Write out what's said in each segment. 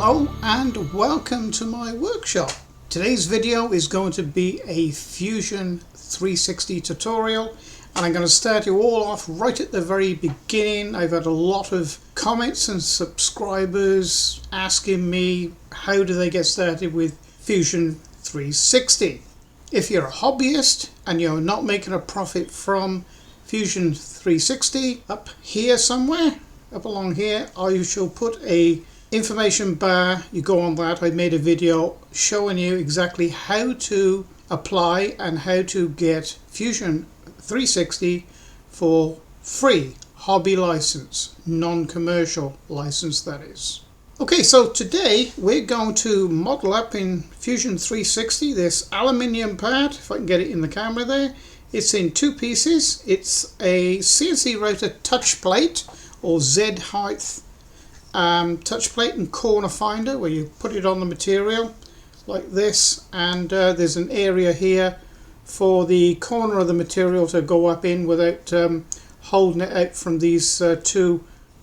Hello and welcome to my workshop. Today's video is going to be a Fusion 360 tutorial, and I'm going to start you all off right at the very beginning. I've had a lot of comments and subscribers asking me how do they get started with Fusion 360. If you're a hobbyist and you're not making a profit from Fusion 360, up here somewhere, up along here, I shall put a information bar. You go on that. I made a video showing you exactly how to apply and how to get Fusion 360 for free hobby license, non-commercial license that is. Okay, so today we're going to model up in Fusion 360 this aluminium part, if I can get it in the camera there. It's in two pieces. It's a CNC Router touch plate or Z height touch plate and corner finder, where you put it on the material like this, and there's an area here for the corner of the material to go up in without holding it out from these two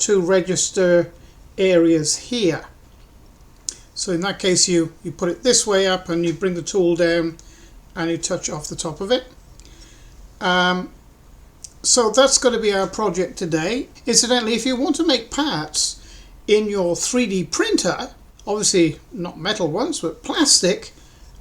register areas here. So in that case you put it this way up and you bring the tool down and you touch off the top of it. So that's going to be our project today. Incidentally, if you want to make parts in your 3D printer, obviously not metal ones but plastic,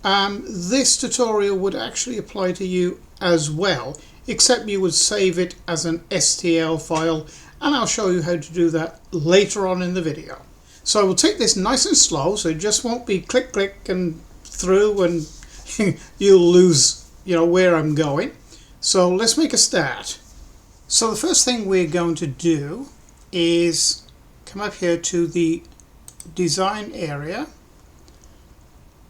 this tutorial would actually apply to you as well, except you would save it as an STL file, and I'll show you how to do that later on in the video. So I will take this nice and slow, so it just won't be click click and through and you'll lose where I'm going. So let's make a start. So the first thing we're going to do is come up here to the design area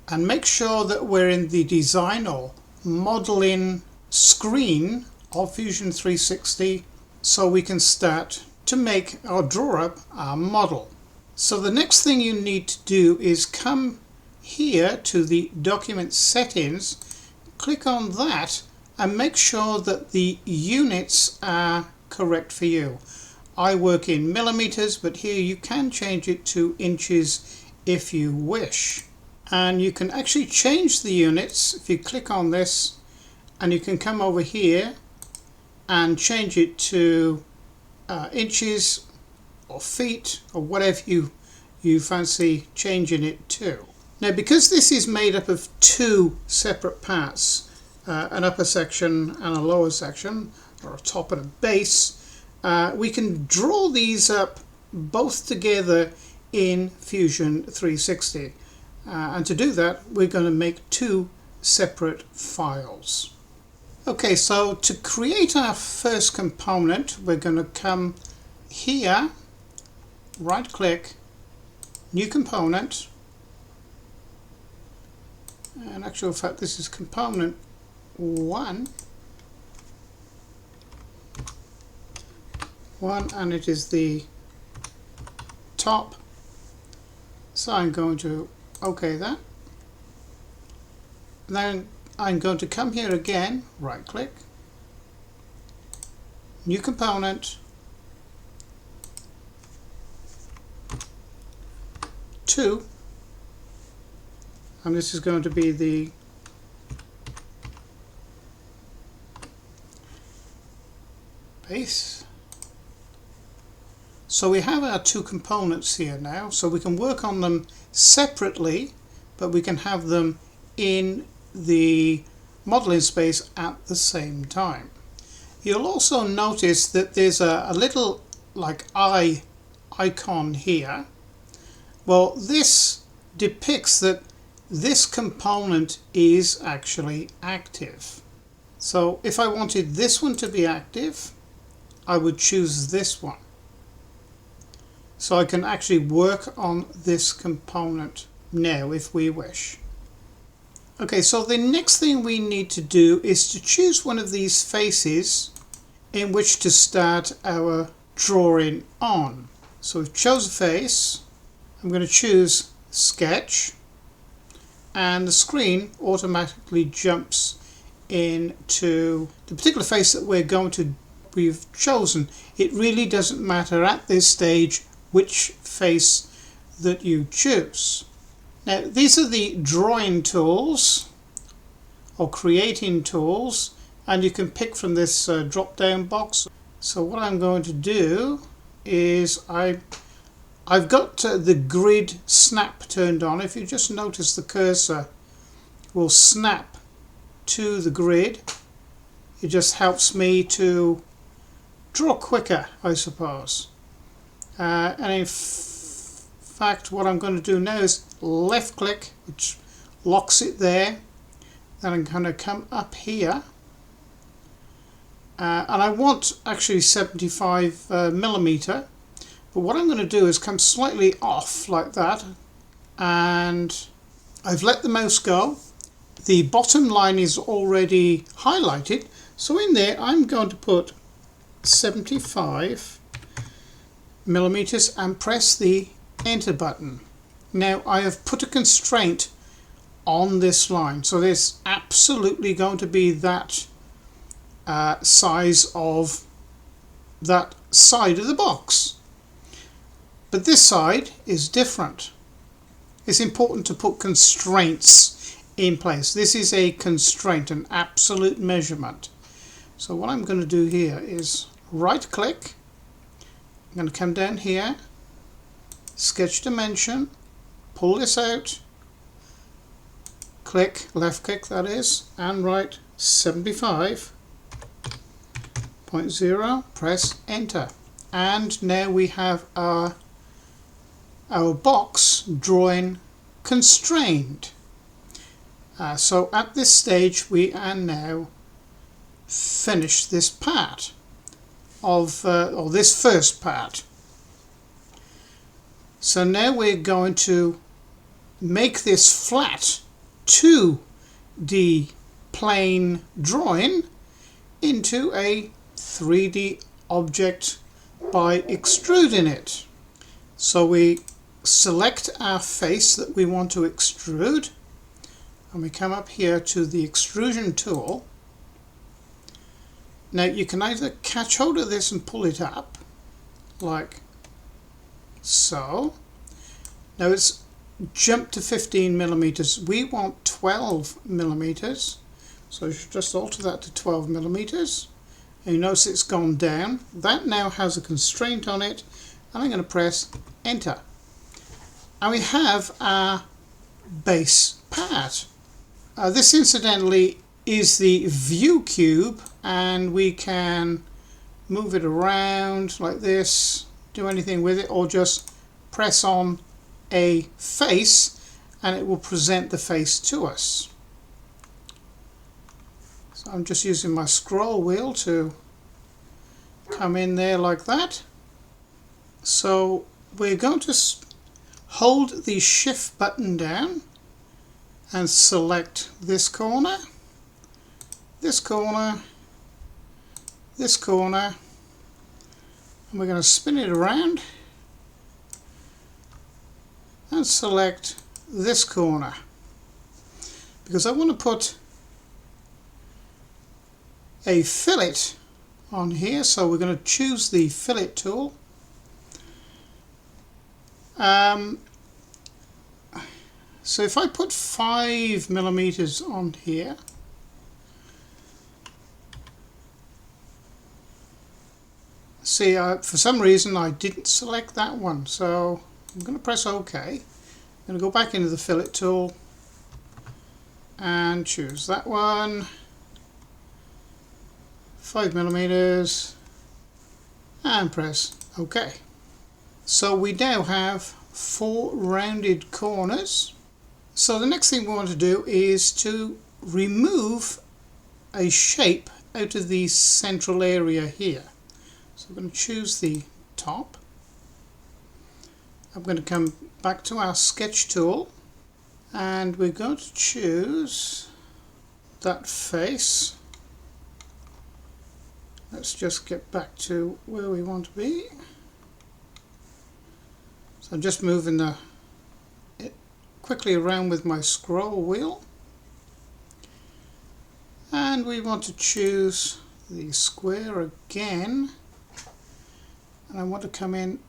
and make sure that we're in the design or modeling screen of Fusion 360 so we can start to make or draw up our model. So the next thing you need to do is come here to the document settings, click on that and make sure that the units are correct for you. I work in millimeters, but here you can change it to inches if you wish. And you can actually change the units if you click on this, and you can come over here and change it to inches or feet or whatever you fancy changing it to. Now, because this is made up of two separate parts, an upper section and a lower section, or a top and a base, we can draw these up both together in Fusion 360, and to do that we're going to make two separate files. Okay, so to create our first component we're going to come here, right click, new component, and in actual fact this is component 1, and it is the top, so I'm going to OK that. Then I'm going to come here again, right click, new component, 2, and this is going to be the base. So we have our two components here now, so we can work on them separately, but we can have them in the modeling space at the same time. You'll also notice that there's a little like eye icon here. Well, this depicts that this component is actually active. So if I wanted this one to be active, I would choose this one. So I can actually work on this component now if we wish. Okay, so the next thing we need to do is to choose one of these faces in which to start our drawing on. So we've chosen a face. I'm going to choose sketch, and the screen automatically jumps into the particular face that we've chosen. It really doesn't matter at this stage which face that you choose. Now these are the drawing tools or creating tools, and you can pick from this drop down box. So what I'm going to do is I've got the grid snap turned on. If you just notice, the cursor will snap to the grid. It just helps me to draw quicker, I suppose. And in fact, what I'm going to do now is left click, which locks it there. Then I'm going to come up here, and I want actually 75 millimeter. But what I'm going to do is come slightly off like that, and I've let the mouse go. The bottom line is already highlighted, so in there I'm going to put 75 millimeters and press the enter button. Now I have put a constraint on this line, so there's absolutely going to be that size of that side of the box. But this side is different. It's important to put constraints in place. This is a constraint, an absolute measurement. So what I'm going to do here is right click. I'm going to come down here, sketch dimension, pull this out, click, left click that is, and write 75.0, press enter. And now we have our box drawing constrained. So at this stage we are now finished this part of or this first part. So now we're going to make this flat 2D plane drawing into a 3D object by extruding it. So we select our face that we want to extrude, and we come up here to the extrusion tool. Now you can either catch hold of this and pull it up like so. Now it's jumped to 15 millimeters. We want 12 millimeters, so you should just alter that to 12 millimeters. And you notice it's gone down. That now has a constraint on it, and I'm going to press enter. And we have our base part. This incidentally is the view cube, and we can move it around like this, do anything with it, or just press on a face and it will present the face to us. So I'm just using my scroll wheel to come in there like that. So we're going to hold the shift button down and select this corner, this corner, this corner, and we're going to spin it around and select this corner, because I want to put a fillet on here. So we're going to choose the fillet tool. So if I put 5 millimeters on here, see, for some reason I didn't select that one, so I'm going to press OK. I'm going to go back into the fillet tool and choose that one, 5 millimeters, and press OK. So we now have 4 rounded corners. So the next thing we want to do is to remove a shape out of the central area here. So I'm going to choose the top. I'm going to come back to our sketch tool, and we're going to choose that face. Let's just get back to where we want to be. So I'm just moving it quickly around with my scroll wheel, and we want to choose the square again, and I want to come in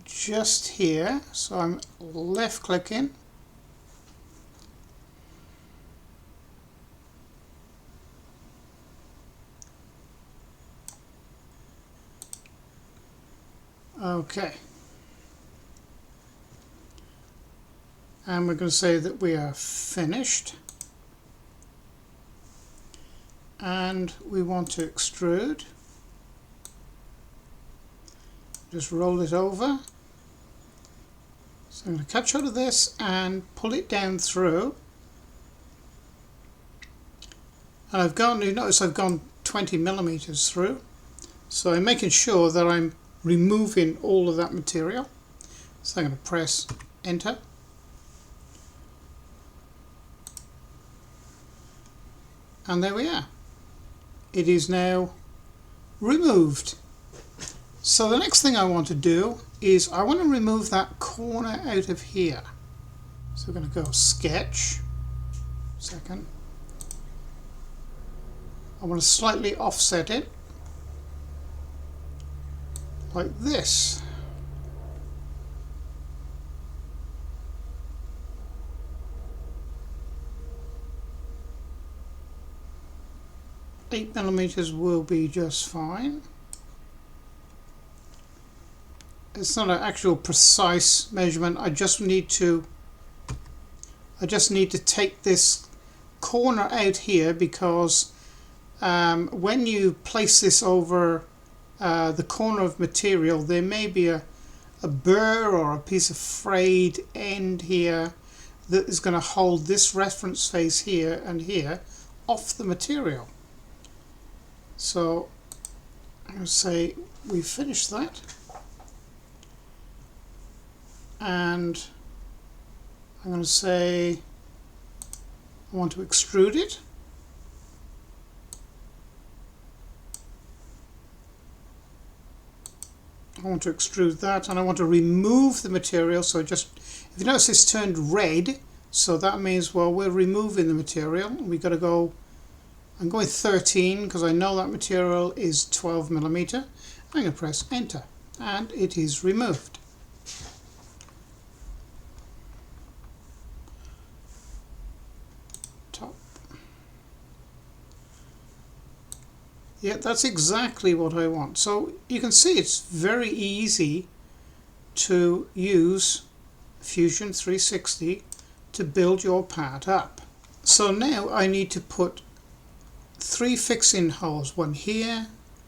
just here, so I'm left clicking. Okay, and we're going to say that we are finished, and we want to extrude. Just roll it over. So I'm going to cut out of this and pull it down through, and I've gone, you notice I've gone 20 millimeters through, so I'm making sure that I'm removing all of that material. So I'm going to press enter, and there we are. It is now removed. So the next thing I want to do is I want to remove that corner out of here. So we're going to go sketch, second. I want to slightly offset it like this. Eight millimeters will be just fine. It's not an actual precise measurement. I just need to take this corner out here, because when you place this over the corner of material, there may be a burr or a piece of frayed end here that is going to hold this reference face here and here off the material. So I'm going to say we've finished that, and I'm going to say I want to extrude it. I want to extrude that, and I want to remove the material. So just, if you notice, it's turned red, so that means, well, we're removing the material. We've got to go, I'm going 13 because I know that material is 12 millimeter. I'm going to press enter, and it is removed. Top. Yeah, that's exactly what I want. So you can see it's very easy to use Fusion 360 to build your part up. So now I need to put 3 fixing holes, one here,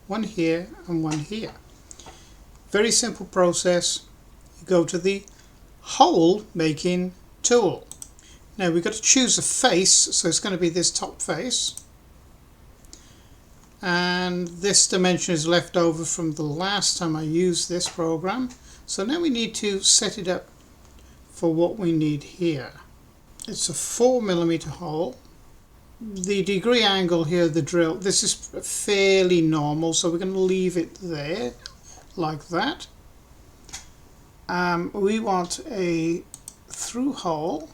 and one here. Very simple process. You go to the hole making tool. Now we've got to choose a face, so it's going to be this top face. And this dimension is left over from the last time I used this program. So now we need to set it up for what we need here. It's a 4 millimeter hole. The degree angle here, the drill, this is fairly normal, so we're going to leave it there like that. We want a through hole,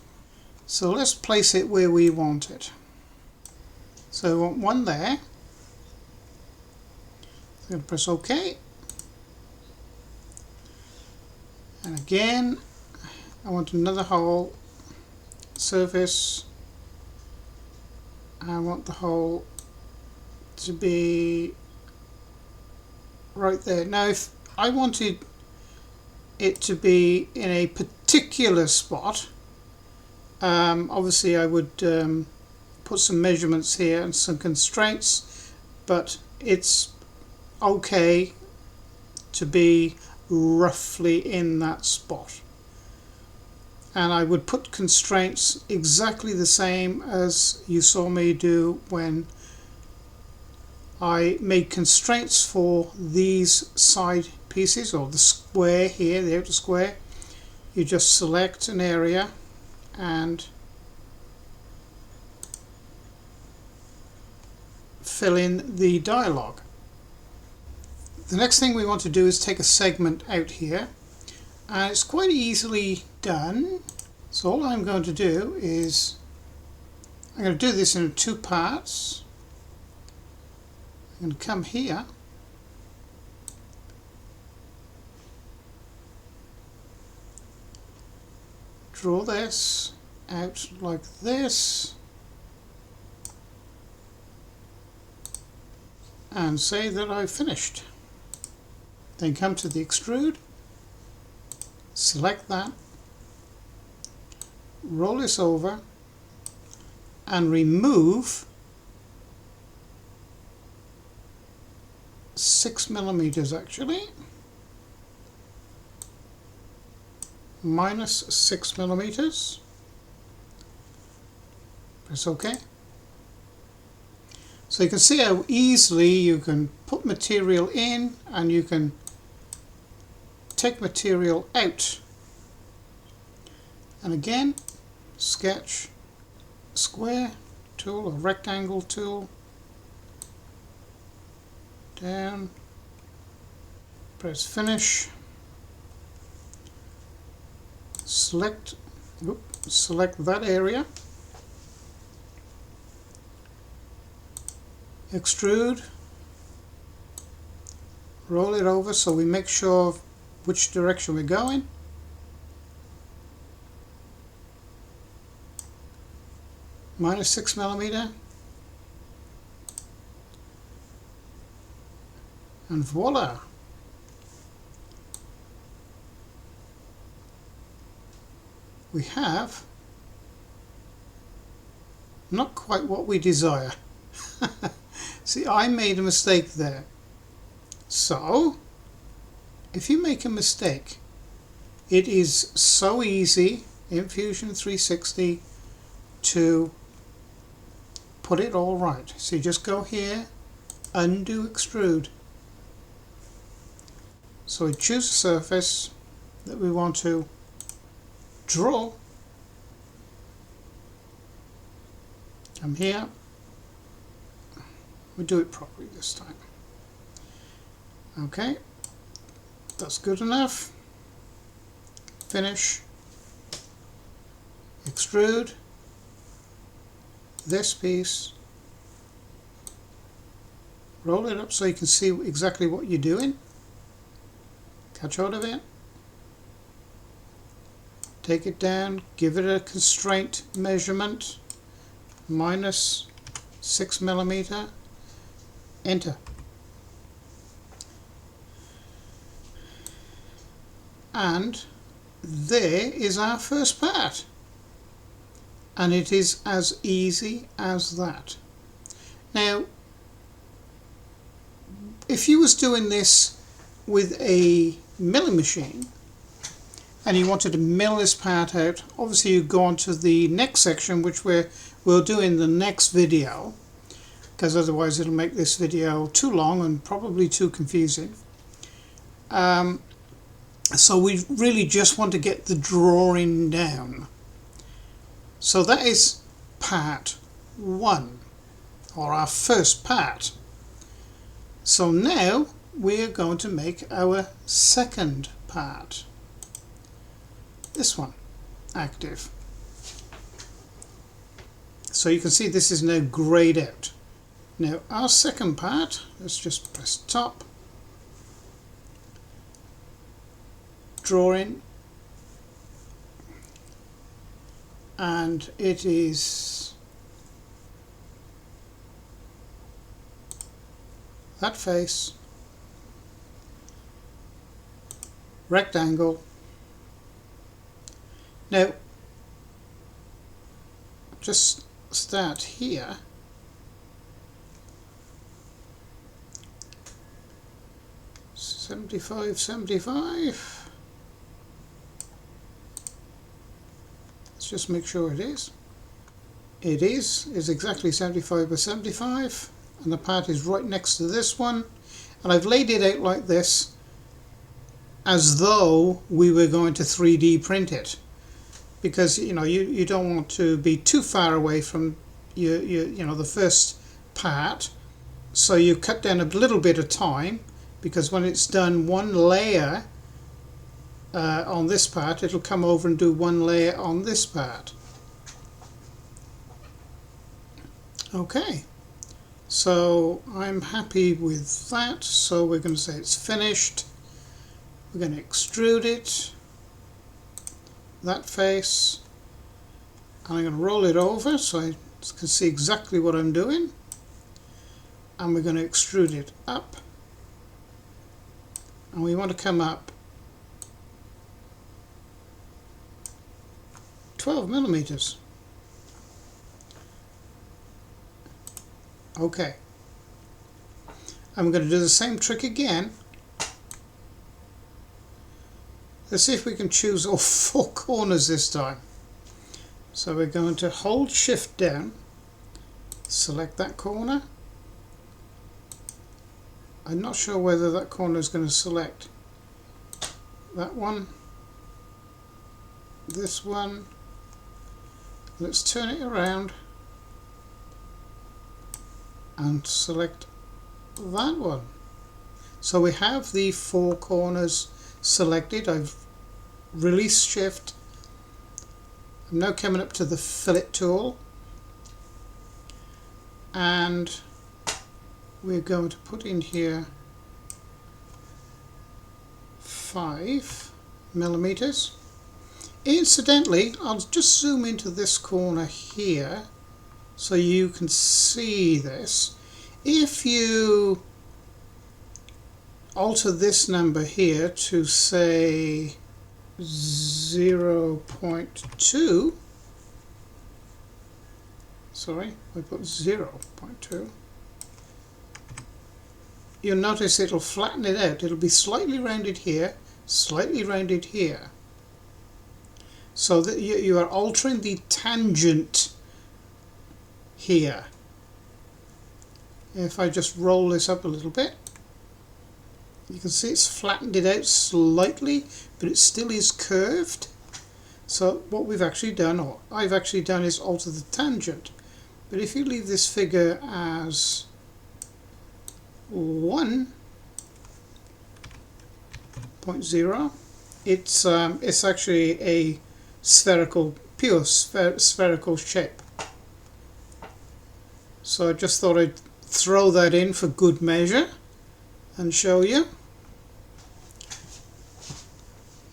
so let's place it where we want it. So we want one there. I'm going to press OK, and again I want another hole, surface. I want the hole to be right there. Now if I wanted it to be in a particular spot, obviously I would put some measurements here and some constraints, but it's okay to be roughly in that spot. And I would put constraints exactly the same as you saw me do when I made constraints for these side pieces, or the square here, the outer square. You just select an area and fill in the dialog. The next thing we want to do is take a segment out here, and it's quite easily done. So all I'm going to do is, I'm going to do this in 2 parts. I'm going to come here draw this out like this and say that I've finished. Then come to the extrude, select that, roll this over and remove 6 millimeters actually, minus 6 millimeters. Press OK. So you can see how easily you can put material in and you can take material out. And again, sketch, square tool or rectangle tool, down, press finish, select that area, extrude, roll it over so we make sure which direction we're going. Minus 6 millimeter. And voila! We have not quite what we desire. See, I made a mistake there. So, if you make a mistake, it is so easy in Fusion 360 to put it all right. So you just go here, undo extrude. So we choose a surface that we want to draw. Come here. We do it properly this time. Okay, that's good enough. Finish. Extrude this piece. Roll it up so you can see exactly what you're doing. Catch hold of it. Take it down. Give it a constraint measurement. Minus 6 millimeter. Enter. And there is our first part. And it is as easy as that. Now, if you was doing this with a milling machine and you wanted to mill this part out, obviously you go on to the next section, which we'll do in the next video, because otherwise it'll make this video too long and probably too confusing. So we really just want to get the drawing down. So that is part 1, or our first part. So now we are going to make our second part. This one, active. So you can see this is now grayed out. Now our second part, let's just press top, drawing, and it is that face, rectangle. Now just start here. $75. Let's just make sure it is. It is exactly 75 by 75, and the part is right next to this one. And I've laid it out like this, as though we were going to 3D print it, because you don't want to be too far away from the first part. So you cut down a little bit of time, because when it's done one layer on this part, it'll come over and do one layer on this part. Okay, so I'm happy with that. So we're going to say it's finished. We're going to extrude it, that face, and I'm going to roll it over so I can see exactly what I'm doing, and we're going to extrude it up, and we want to come up 12 millimeters. Okay, I'm going to do the same trick again. Let's see if we can choose all 4 corners this time. So we're going to hold shift down, select that corner. I'm not sure whether that corner is going to select that one, this one. Let's turn it around and select that one. So we have the 4 corners selected. I've released shift. I'm now coming up to the fillet tool, and we're going to put in here 5 millimeters. Incidentally, I'll just zoom into this corner here so you can see this. If you alter this number here to say 0.2, sorry, I put 0.2, you'll notice it'll flatten it out. It'll be slightly rounded here, slightly rounded here, so that you are altering the tangent here. If I just roll this up a little bit, you can see it's flattened it out slightly, but it still is curved. So what we've actually done, or I've actually done, is alter the tangent. But if you leave this figure as 1.0, it's actually a spherical, pure spherical shape. So I just thought I'd throw that in for good measure and show you.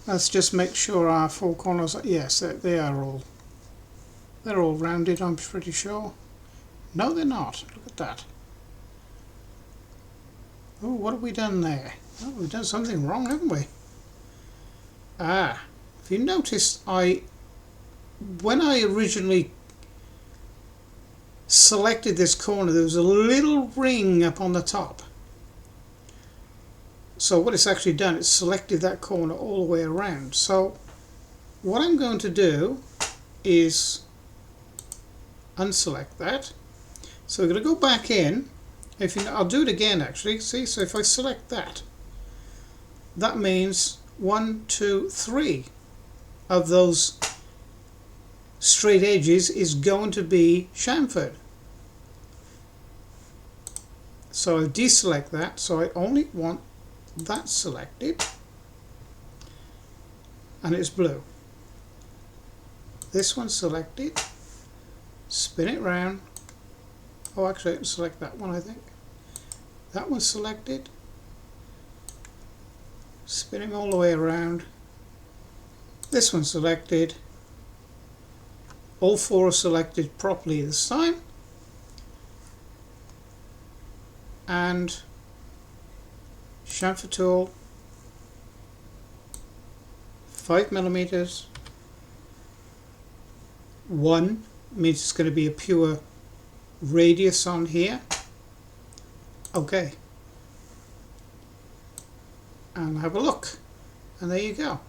Let's just make sure our 4 corners, yes, they're all rounded, I'm pretty sure. No, they're not. Look at that. Oh, what have we done there? Oh, we've done something wrong, haven't we? Ah, if you noticed, when I originally selected this corner, there was a little ring up on the top. So what it's actually done, it's selected that corner all the way around. So what I'm going to do is unselect that. So we're going to go back in. I'll do it again actually. See, so if I select that, that means 1, 2, 3 of those straight edges is going to be chamfered. So I deselect that, so I only want that selected, and it's blue. This one selected, spin it round. Oh, actually I can select that one, I think. That one's selected, spin him all the way around. This one's selected. All 4 are selected properly this time. And chamfer tool, 5 millimeters. 1 means it's going to be a pure radius on here. Okay. And have a look. And there you go.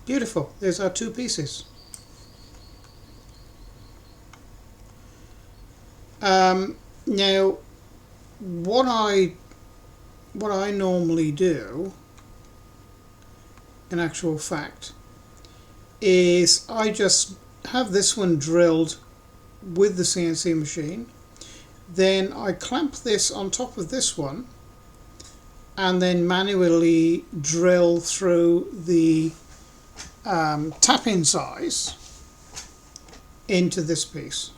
Beautiful. There's our 2 pieces. Now, what I normally do, in actual fact, is I just have this one drilled with the CNC machine, then I clamp this on top of this one, and then manually drill through the tap-in size into this piece.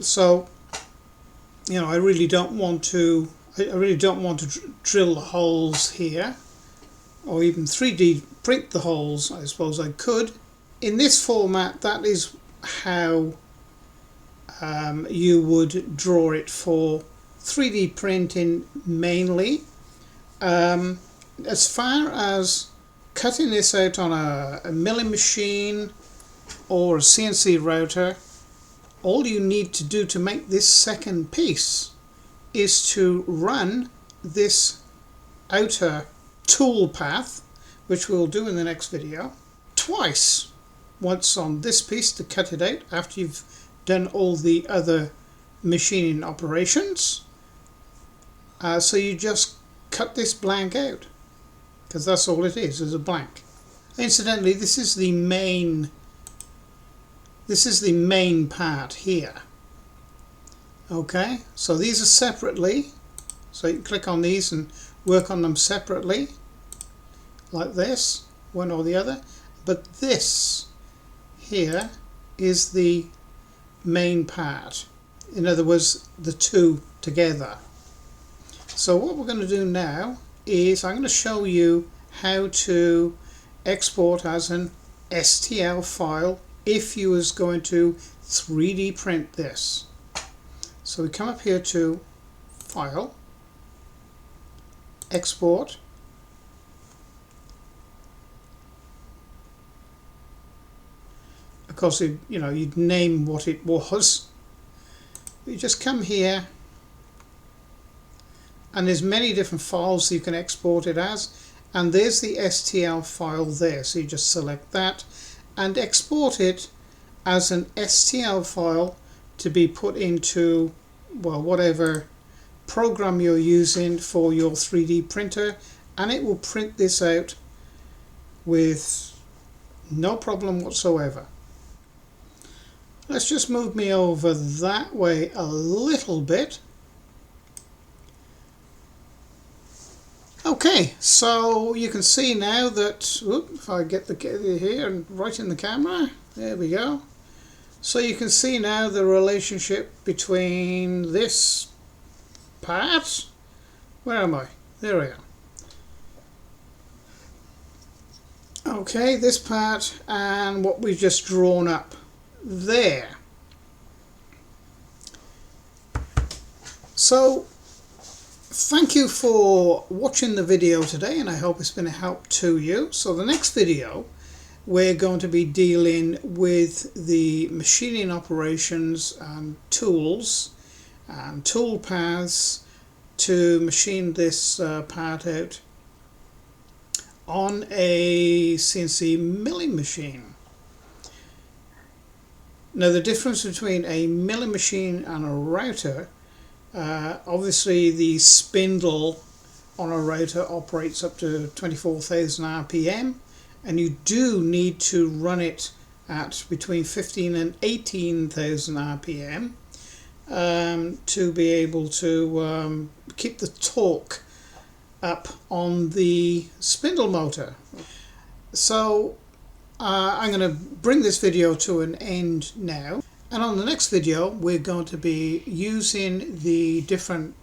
So you know, I really don't want to drill the holes here, or even 3D print the holes. I suppose I could. In this format, that is how you would draw it for 3D printing mainly. As far as cutting this out on a milling machine or a CNC router, all you need to do to make this second piece is to run this outer tool path, which we'll do in the next video, twice. Once on this piece to cut it out after you've done all the other machining operations. So you just cut this blank out, because that's all it is a blank. Incidentally, this is the main part here. Okay, so these are separately, so you can click on these and work on them separately like this, one or the other. But this here is the main part, in other words the two together. So what we're going to do now is I'm going to show you how to export as an STL file if you was going to 3D print this. So we come up here to File, Export, of course you'd name what it was. You just come here and there's many different files you can export it as, and there's the STL file there, so you just select that and export it as an STL file to be put into, well, whatever program you're using for your 3D printer, and it will print this out with no problem whatsoever. Let's just move me over that way a little bit. Okay, so you can see now that, if I get the here and right in the camera, there we go. So you can see now the relationship between this part, where am I? There I am. Okay, this part and what we've just drawn up there. So thank you for watching the video today, and I hope it's been a help to you. So the next video we're going to be dealing with the machining operations and tools and tool paths to machine this part out on a CNC milling machine. Now the difference between a milling machine and a router, obviously the spindle on a router operates up to 24,000 RPM, and you do need to run it at between 15 and 18,000 RPM to be able to keep the torque up on the spindle motor. So I'm going to bring this video to an end now, and on the next video we're going to be using the different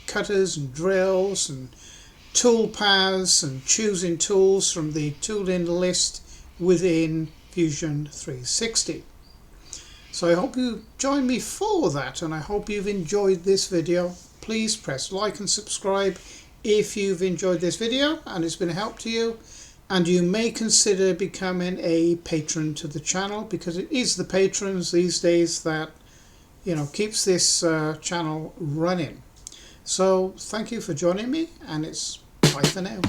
cutters and drills and tool paths and choosing tools from the tooling list within Fusion 360. So I hope you join me for that, and I hope you've enjoyed this video. Please press like and subscribe if you've enjoyed this video and it's been a help to you, and you may consider becoming a patron to the channel, because it is the patrons these days that keeps this channel running. So thank you for joining me, and it's bye for now.